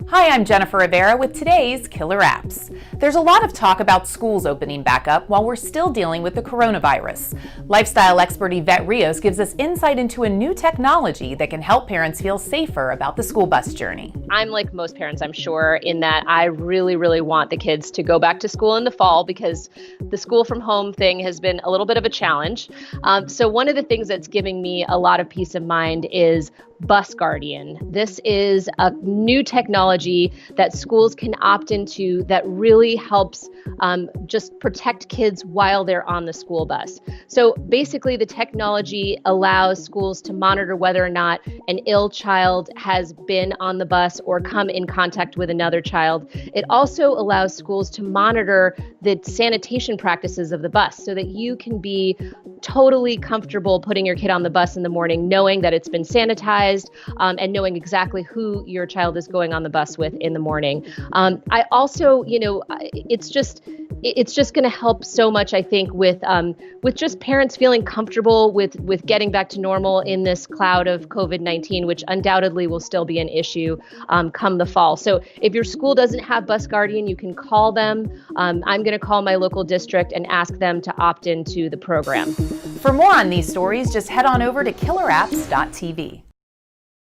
Hi, I'm Jennifer Rivera with today's Killer Apps. There's a lot of talk about schools opening back up while we're still dealing with the coronavirus. Lifestyle expert Yvette Rios gives us insight into a new technology that can help parents feel safer about the school bus journey. I'm like most parents, I'm sure, in that I really want the kids to go back to school in the fall because the school from home thing has been a little bit of a challenge. So one of the things that's giving me a lot of peace of mind is Bus Guardian. This is a new technology that schools can opt into that really helps just protect kids while they're on the school bus. So basically, the technology allows schools to monitor whether or not an ill child has been on the bus or come in contact with another child. It also allows schools to monitor the sanitation practices of the bus so that you can be totally comfortable putting your kid on the bus in the morning, knowing that it's been sanitized and knowing exactly who your child is going on the bus with in the morning. I also, it's just going to help so much, I think, with just parents feeling comfortable with getting back to normal in this cloud of COVID-19, which undoubtedly will still be an issue come the fall. So if your school doesn't have Bus Guardian, you can call them. I'm going to call my local district and ask them to opt into the program. For more on these stories, just head on over to killerapps.tv.